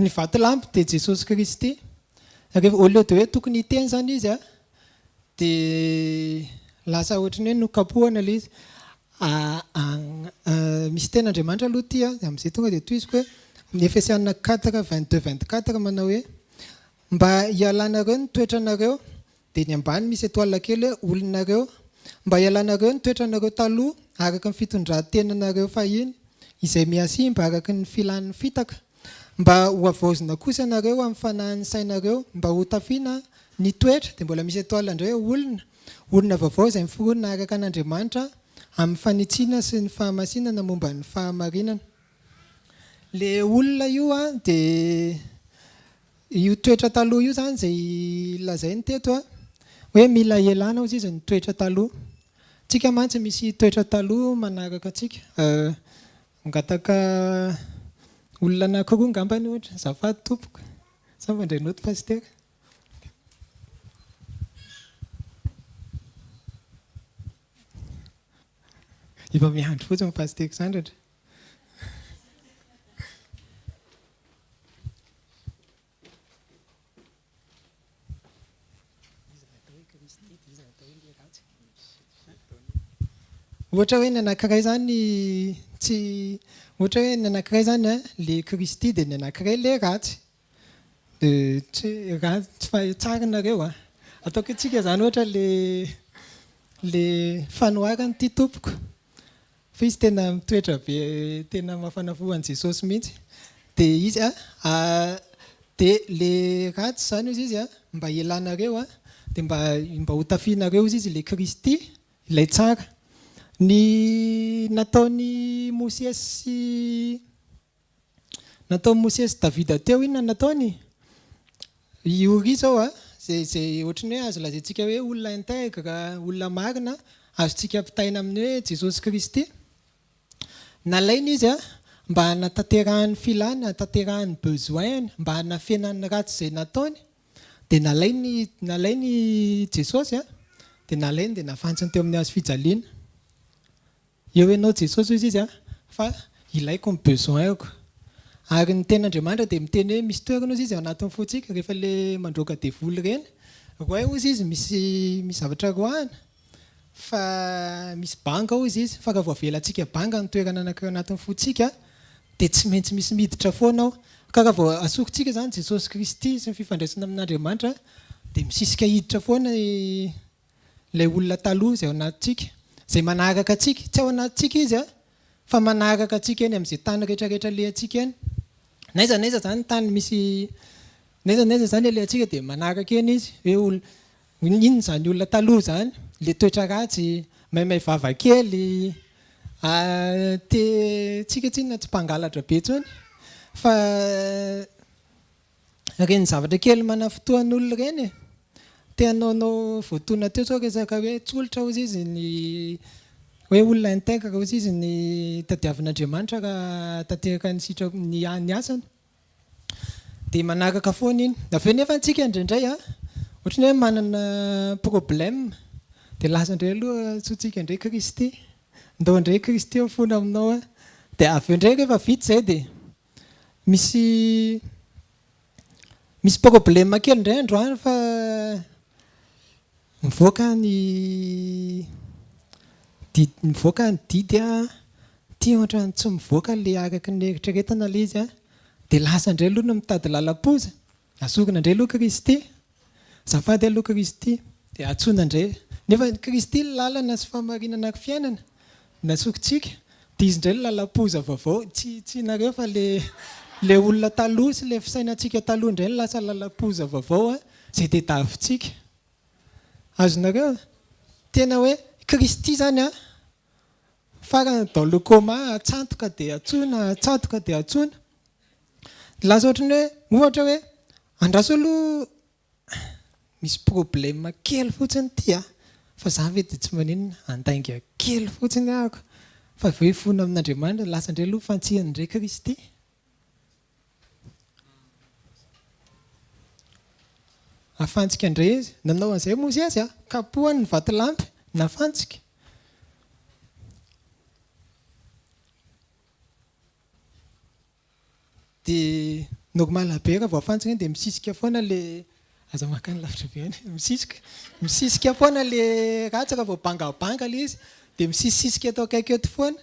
Ny vatolampy dia Jesosy Kristy. Rehefa au lieu de hoe tokony hiteny zany izy dia lasa ohatrany hoe nokapohana ilay izy. Misy ten'Andriamanitra aloha ty amin'izay tonga dia toiziko hoe ny Efesiana 4:22-24 manao hoe mba hialanareo ny toetranareo, dia ny ambany misy étoile kely hoe olonareo, mba hialanareo ny toetranareo taloha araka ny fitondran-tenanareo fahiny izay mihasimba araka ny filan'ny fitaka, mba ho avaozina kosa ianareo amin'ny fanahin'ny sainareo, mba ho tafiana ny toetra. Dia mbola misy étoile indray hoe olona vaovao izay miforonina araka an'Andriamanitra amin'ny fanitsiana sy ny fahamasinana momba ny fahamarinana. Le olona io dia io toetra taloha io zany izay lazainy teto hoe mila ialana hozy izy ny toetra taloha. Tsika mantsy misy toetra taloha manaraka atsika. Ngataka olona anankiroa ngambany ohatra, zafady tompoko, sa mandray noty pasteur. Efa miandro fotsiny pasteur Sandratra. Ohatra hoe ny anankiray zany tsy ohatra hoe ny anankiray zany le Kristy dia ny anankiray le ratsy. Tsy fa tsarinareo ataoko antsika zany ohatra le fanoharany ty tompoko. Fa izy tena mitoetra be, tena mafana fo an'i Jesosy mihitsy. Dia izy dia le ratsy zany izy mba ialanareo dia mba ho tafianareo izy le Kristy ilay tsara. Ny nataony Mosesy Davida teo, inona nataony? Iory zao zay ohatrany hoe azo lazaintsika hoe olona intègre, olona marina, azontsika ampitaina amin'ny hoe Jesosy Kristy. Nalainy izy mba hanatanterahany filany, hanatanterahany besoin, mba hanafenany ratsy izay nataony. Dia nalainy Jesosy dia nalainy dia nafantsiny teo amin'ny hazo fijaliana. Eo ianao Jesosy izy fa ilaiko ny besoin-ko. Ary ny ten'Andriamanitra dia miteny hoe misy toerana izy ao anatin'ny fotsika rehefa le mandroaka devoly ireny. Roa ozy izy misy zavatra roahana fa misy banga ozy izy, fa raha vao avelantsika banga ny toerana anankiray anatin'ny fotsika dia tsy maintsy misy miditra foana ao. Ka raha vao asorintsika zany Jesosy Kristy sy ny fifandraisana amin'Andriamanitra dia misisika hiditra foana ilay olona taloha izay ao anatintsika, izay manaraka atsika, tsy ao anatintsika izy fa manaraka atsika eny amin'izay tany rehetrarehetra le atsika eny. Naiza zany tany misy naiza zany alentsika dia manaraka eny izy hoe inona zany olona taloha zany, le toetra ratsy, maimay vava kely, tsika tsinona tsy mpangalatra be tsony, fa reny zavatra kely manafotoan'olona reny te hanaonao voatona teo sao resaka hoe tsolotra hozy izy ny hoe olona niteka ka ozy izy ny tadiavin'Andriamanitra ka tanteraka ny sitra ny asany dia manaraka foana iny aveo nefa antsika indraindray ohatry ny hoe manana problème dia lasa indray aloha tsotsika indray Kristy ndao indray Kristy ao fona aminao dia aveo indray rehefa vita izay dia misy problème kely indray androany fa mivoaka ny didy tia ohatrany tsy mivoaka le araka ny eritreretana le izy dia lasa indray aloha no mitady lalam-poza asorina indray aloha Kristy zafady aloha Kristy dia atsona indray nefa Kristy ny lalana sy famarinana fiainana nasokintsika dia izy indray ny lalam-poza vaovao tsy nareo fa le olona taloha sy le fisainantsika taloha indray ny lasa lalam-poza vaovao izay dia davintsika azonareo tena hoe Kristy zany farany dans le coma atsantoka dia atsona atsantoka dia atsona lasa ohatra hoe andraso aloha misy problème kely fotsiny ty fa za vety tsy maninona andainga kely fotsiny ahako fa aveo fona amin'Andriamanitra lasa indray aloha fantsihany indray Kristy afantsika indray izy nanao an'izay moa azy kapohany ny vatolampy nafantsika dia normal be raha vao afantsika dia misisika foana le aza makany lavitra be any misisika foana le ratsy raha vao bangabanga le izy dia misisisika atao akaiky eto foana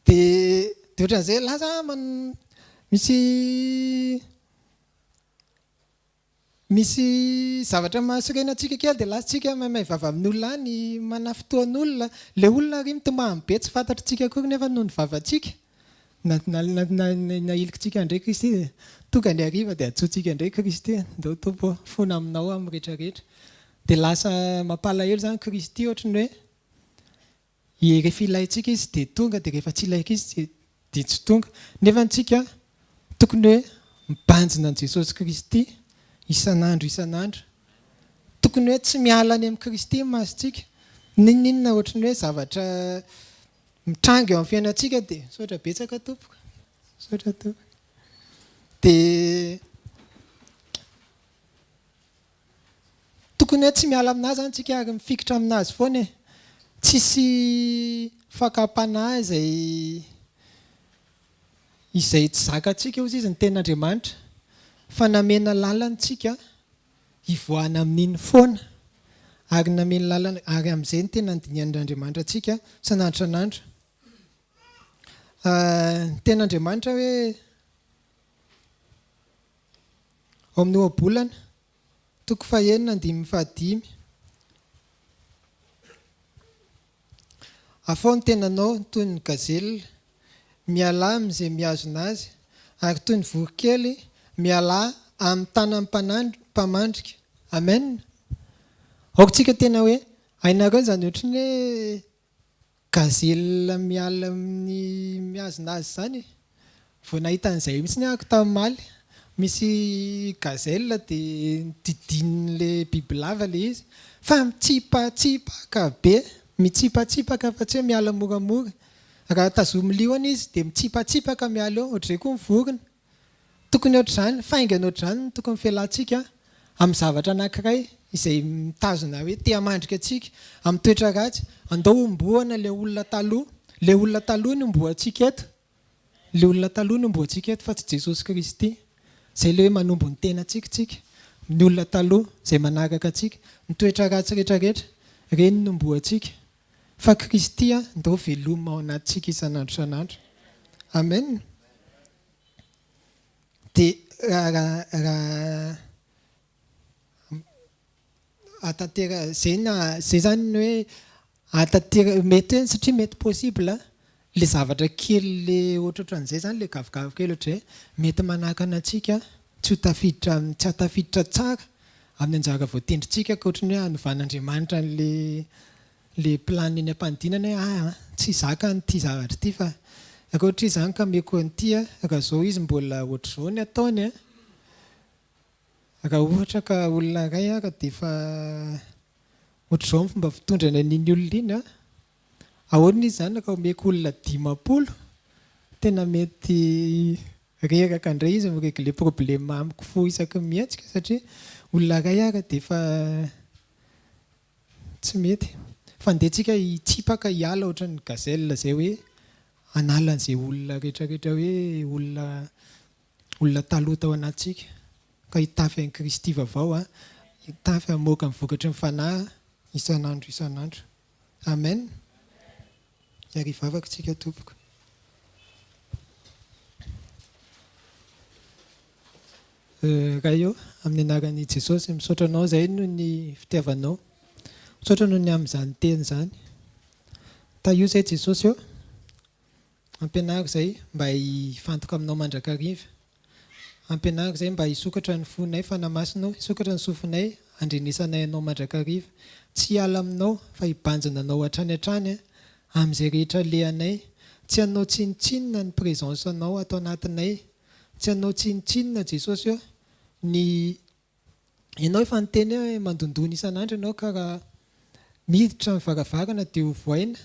dia ohatran'izay lasa misy zavatra mahasorena antsika kely dia lasantsika mahay vava amin'olona any manafotoan'olona le olona ry mitomany be tsy fantatritsika akory nefa noho ny vavantsika nailikintsika indray Kristy tonga ny ariva dia atsotsika indray Kristy ndao tompo fona aminao amin'ny rehetrarehetra dia lasa mampalahelo zany Kristy ohatrany hoe rehefa ilaintsika izy dia tonga dia rehefa tsy ilaika izy dia tsy tonga nefa antsika tokony hoe mibanjina an' Jesosy Kristy isan'andro tokony hoe tsy miala any amin'ny Kristy masontsika ninona ohatrany hoe zavatra mitrango eo amin'ny fiainantsika dia saotra betsaka tompoko saotra tompoko dia tokony hoe tsy miala aminazy zany tsika ary mifikitra aminazy foana tsisy fakapanahy izay tsy zakantsika ozy izy ny ten'Andriamanitra fa namena lalantsika hivoahana amin'iny foana ary namena lalana ary amin'izay ny tena andinian'Andriamanitra atsika sanandro ny ten'Andriamanitra hoe ao amin'ny ohabolana 9:5 afao ny tenanao toy ny gazely miala amin'izay miazona azy ary toy ny vorokely miala amin'ny tanan'ny mpamandrika amen aokontsika tena hoe ainareo zany ohatry ny hoe gazely miala amin'ny miazona azy zany vao nahita an'izay mihitsy ny ahako tamin'ny maly misy gazelle dia didin'le bibilava le izy fa mitsipatsipaka be mitsipatsipaka fa tsy hoe miala moramora raha tazomy lioana izy dia mitsipatsipaka miala eo ohatr'izay koa mivorona tokony ohatr'izany faingana ohatr'izany tokony fialantsika amin'ny zavatra anankiray izay mitazona hoe te hamandrika antsika amin'ny toetra ratsy andao omboana le olona taloha no omboantsika eto le olona taloha no omboantsika eto fa tsy Jesosy Kristy izay le hoe manombo ny tena tsika ny olona taloha izay manaraka antsika ny toetra ratsy rehetrarehetra reny no omboantsika fa Kristy ndao veloma ao anatintsika isan'andro amen dia raha atatera zay zany hoe atatera mety satria mety possible le zavatra kely le ohatrohatran'izay zany le gavigavy kely ohatra hoe mety manakana antsika tsy hatafiditra tsara amin'ny anjara voatendritsika ka ohatrany hoe hanovan'Andriamanitra le plan eny am-panidinana hoe tsy zaka nyty zavatra ity fa raha ohatra izany ka meko an'ity raha zao izy mbola ohatr'izao ny ataony raha ohatra ka olona iray ka dia efa ohatr'izao ny fomba fitondrana n'iny olona iny ahoana izy zany ka omeko olona 50 tena mety reraka indray izy miregle problème amiko fo isaky mihetsika satria olona ray ara dia efa tsy mety fa ndehantsika hitsipaka hiala ohatran'ny gazelle zay hoe analan'izay olona rehetrarehetra hoe olona taloha tao anatsika ka hitafy an'i Kristy vaovao hitafy hamoaka ny vokatry ny fanahy isan'andro amen hariva afaka tsika tompoko raha eo amin'ny anaran'i Jesosy misaotra anao zay no ny fitiavanao misaotra noho ny amin'izany teny zany io zay Jesosy eo ampianariko zay mba hifantoka aminao mandrakariva ampianariko zay mba hisokatra ny fonay fanamasinao hisokatra ny sofinay andrenesanay anao mandrakariva tsy hiala aminao fa hibanjina anao hatrany hatrany amin'izay rehetra lehanay tsy hanao tsinitsinina ny présence anao atao anatinay tsy hanao tsinitsinina Jesosy eo ianao efa niteny hoe mandondony isan'andro ianao ka raha miditra ny varavarana dia ho voaina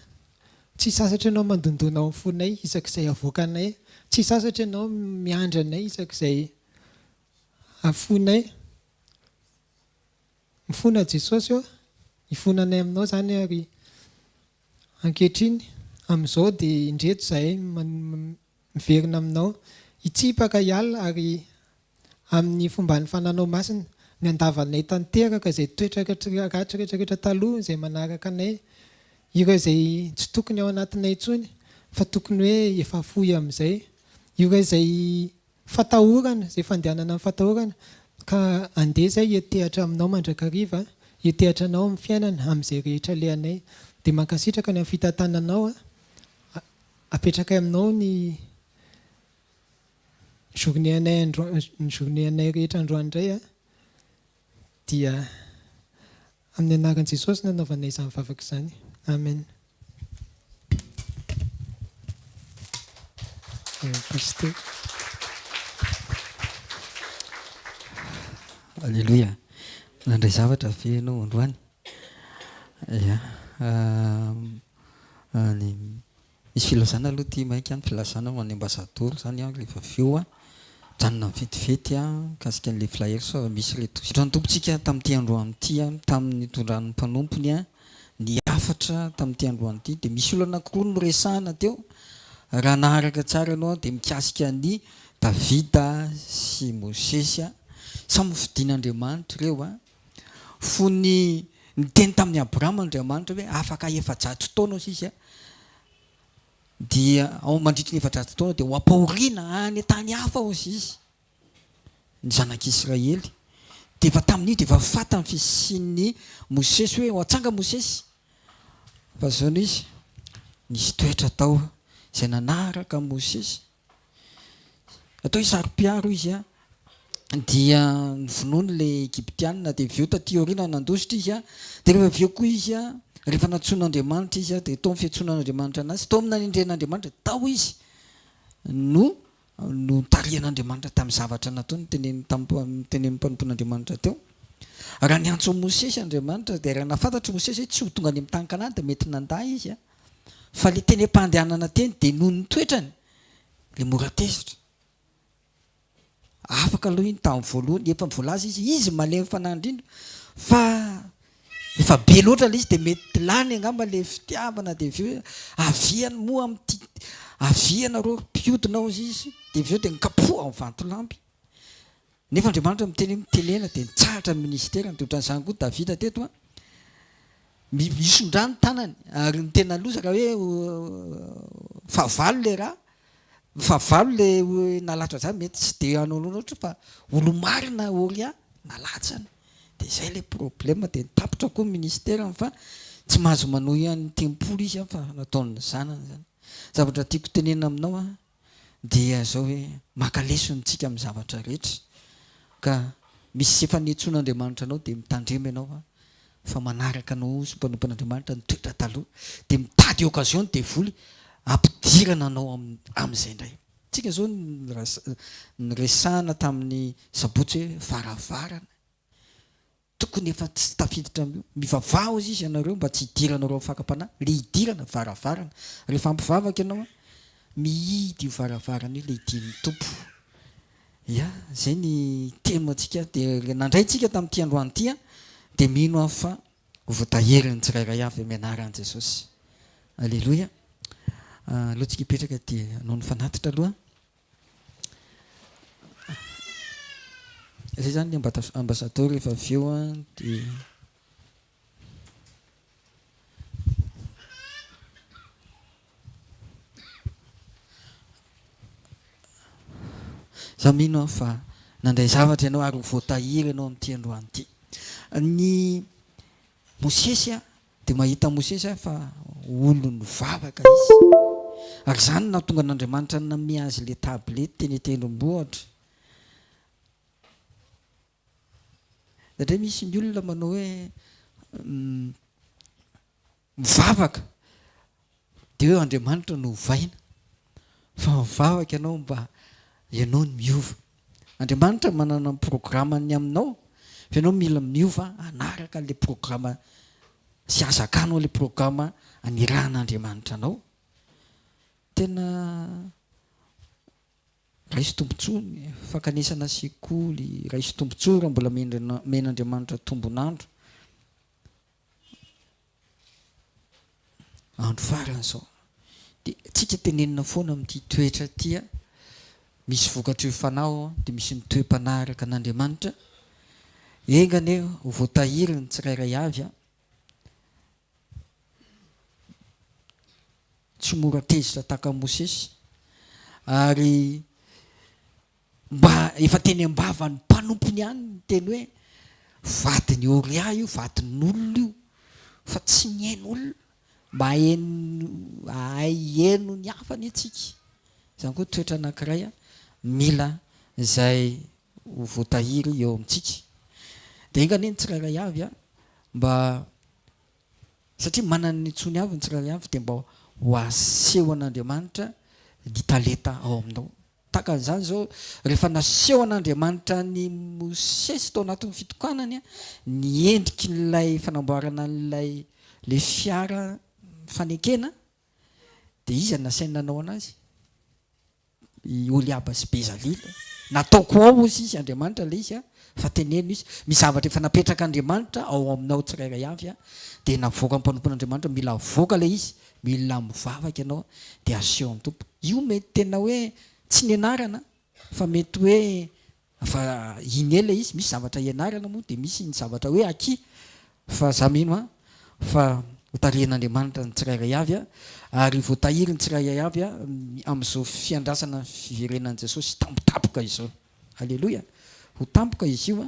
tsy sasatra ianao mandondona ao amin'ny fonay isak'izay avoakanay tsy sasatra ianao miandranay isak'izay afonay mifona Jesosy eo hifonanay aminao zany ary ankehitriny amin'izao dia indreto zahay miverina aminao hitsipaka hiala ary amin'ny fomba ny fananao masina ny andavanay tanteraka izay toetra rehetrarehetra taloha izay manaraka anay ireo izay tsy tokony ao anatinay intsony fa tokony hoe efa fohy amin'izay ireo izay fatahorana izay fandehanana amin'ny fatahorana ka andeha izay hitehatra aminao mandrakariva hitehatra anao amin'ny fiainana amin'izay rehetra lehanay dia mankasitraka ny amin'ny fitantananao apetraka aminao ny journée anay rehetra androany indray dia amin'ny anaran'i Jesosy nanaovanay izany vavaka izany amen. Alléluia. Nandray zavatra ve ianao androany? Ia. Misy filazana aloha tia mainka ny filazana ho an'ny ambasadoro zany rehefa aveo janona mivetivety kasika an'ilay flaher fa misy reto sitrany tompontsika tamin'ity androany ity tamin'ny tondrany mpanompony ny afatra tamin'ity androany ity dia misy olona anankiroa no resahana teo raha naharaka tsara ianao dia mikasika ny Davida sy Mosesy samy fidian'Andriamanitra ireo fony niteny tamin'ny Abrahama Andriamanitra hoe afaka efa-jato taona sisy dia ao mandritra ny efa-jato taona dia ho ampahoriana any tany hafa ao izy ny zanak'Israely dia efa tamin'io dia efa fatany fisian'ny Mosesy hoe ho atsanga Mosesy fa zao izy nisy toetra tao izay nanaraka Mosesy atao isaro-piaro izy dia nyvonoany ilay Egyptianina dia aveo taty aoriana nandositra izy dia rehefa aveo koa izy rehefa natsoan'Andriamanitra izy dia tao amin'ny fiantsoan'Andriamanitra anazy tao amin'ny nanindren'Andriamanitra tao izy no tarihan'Andriamanitra tamin'ny zavatra nataony tenen'ny mpanompon'Andriamanitra teo raha ny antso Mosesy Andriamanitra dia raha nafantatra Mosesy hoe tsy ho tonga any amin'ny tany Kanana dia mety nandahy izy fa le teny am-pandehanana teny dia noho ny toetrany le mora tezitra afaka aloha iny tamin'ny voalohany efa voalaza izy malemy fanahy indrindra fa efa be loatra le izy dia mety lany angamba le fitiavana dia aveo aviany moa amin'ity aviana reo mpiodina ao izy dia aveo dia nikapoha amin'ny vantolampy nefa Andriamanitra mitenena dia nitsahatra ny ministera nitotran'izany koa Davida teto misondrany tanany ary ny tena losaka hoe favalo le raha favalo le nalatra zany mety tsy dia anao loatra fa olo-marina oria nalatsany dia izay le problème dia nitapotra koa ministera fa tsy mahazo manohy any tempoly izy fa nataony zanany zany zavatra tiako tenena aminao dia zao hoe maka lesontsika amin'ny zavatra rehetra ka misy efa niantsoan'Andriamanitra anao dia mitandrema ianao fa manaraka anao sy mpanompon'Andriamanitra nitoetra taloha dia mitady occasion dia voly ampidirana anao amin'izay indray tsika zao ny resahana tamin'ny sabotsy hoe varavarana tokony efa tsy tafiditra mivavao izy ianareo mba tsy hidiranareo fakapanahy le hidirana varavarana rehefa ampivavaka ianao mihidy io varavarana io le hidin'ny tompo ia zay ny temoantsika dia nandrayntsika tamin'ity androany ity dia mino aho fa voataheriny tsirairay avy amin'ny anaran'i Jesosy alleloia alohantsika hipetraka dia noho ny fanatitra aloha zay zany ny ambasador rehefa avy eo dia za mino aho fa nandray zavatra ianao ary voatahiry ianao amin'ity androany ity ny Mosesy dia mahita Mosesy fa olony vavaka izy ary zany nahatonga an'Andriamanitra name azy le tablety teny tendrombohitra satria misy ny olona manao hoe mivavaka dia hoe Andriamanitra no hovaina fa mivavaka ianao mba ianao ny miova Andriamanitra manana programany aminao fa ianao mila miova anaraka le programa sy azakanao le programa aniran'Andriamanitra anao tena raisy tombontsoa ny fankanesana sekoly raisy tombontsoa raha mbola men'Andriamanitra tombonandro andro farany zao dia tsika tenenina foana amin'ity toetra tia misy vokatra io fanao dia misy ny toe-panaraka an'Andriamanitra engany ho voatahiry ny tsirairay avy tsy mora tezitra tahaka Mosesy ary mba efa teny ambava ny mpanompony ihany ny teny hoe vadiny Oria io vadin'olona io fa tsy ny hain'olona mba haino ny hafany atsika izany koa toetra anankiray mila izay ho voatahiry eo amintsika dia engany ny tsirairay avy mba satria manana ny tsony avy ny tsirairay avy dia mba ho aseho an'Andriamanitra ny talenta ao aminao tahaka an'izany zao rehefa naseho an'Andriamanitra ny Mosesy tao anatin'ny fitokanany ny endriky n'ilay fanamboarana n'ilay le fiara fanekena dia izy nasaina nanao anazy i Oliaba sy Bezalila nataoko ao izy Andriamanitra le izy fa teneno izy misy zavatra efa napetraka Andriamanitra ao aminao tsirairay avy dia navoaka ny mpanompon'Andriamanitra mila avoaka le izy mila mivavaka ianao dia aseho amin'ny tompo io mety tena hoe tsy ny anarana fa mety hoe fa iny ela izy misy zavatra ianarana moa dia misy ny zavatra hoe aky fa za mino fa hotarian'Andriamanitra ny tsirairay avy ary voatahiry ny tsirairay avy amin'izao fiandrasana fiverenan'i Jesosy tampotampoka izao alleloia ho tampoka izy io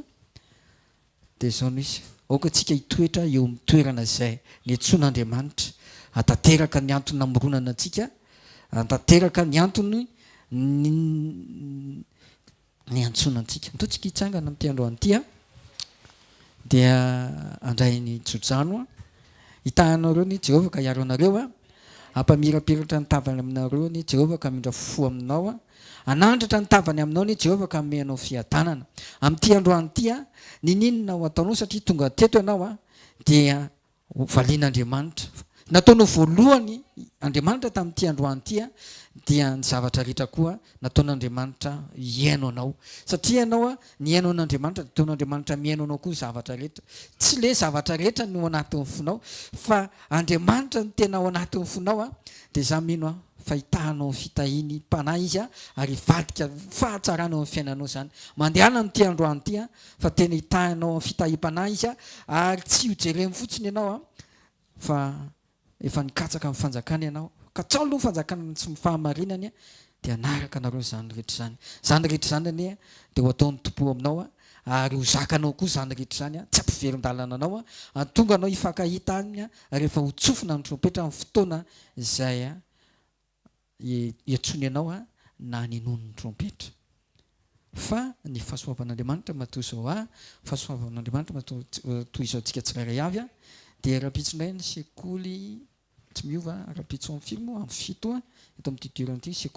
dia zao no izy aoka tsika hitoetra eo amin'ny toerana izay niantson'Andriamanitra hatateraka ny antony namoronana antsika hatateraka ny antony ny antsonantsika mitotsika hitsangana amin'ity androany ity dia andray ny jojano hitahanareo ny Jehovah ka hiaro anareo ampamirapiratra ny tavany aminareo ny Jehovah ka mindra fo aminao anandratra ny tavany aminao ny Jehovah ka amenao fiadanana amin'ity androany ity ninina ho ataonao satria tonga teto ianao dia valian'Andriamanitra nataonao voalohany Andriamanitra tamin'ity androany ity dia ny zavatra rehetra koa nataon'Andriamanitra hiaino anao satria ianao ny haino an'Andriamanitra dia ataon'Andriamanitra mihaino anao koa ny zavatra rehetra tsy le zavatra rehetra no anatin'ny fonao fa Andriamanitra ny tena ao anatin'ny fonao dia za mino fahitahanao fitahiny mpanahy izy ary vadika fahatsarana amin'ny fiainanao zany mandehana amin'ity androany ity fa tena hitahanao amin'ny fitahim-panahy izy ary tsy hojereny fotsiny ianao fa efa nikatsaka amin'ny fanjakana ianao ka tsao aloha fanjakana tsy mifahamarinany dia anaraka anareo zany rehetra zany rehetra zany anie dia ho ataon'ny tompo aminao ary ho zakanao koa zany rehetra zany tsy ampiverin-dalana anao tonga anao hifankahita any rehefa ho tsofina ny trompetra amin'ny fotoana izay hiantsony ianao na ninon'ny trompetra fa ny fahasoavan'Andriamanitra matoa izao fahasoavan'Andriamanitra matoa izao tsika tsirairay avy dia rapitsondray ny sekoly tsy miova rapitso amin'ny filmo amin'ny fito eto amin'ity diran'ity sekoly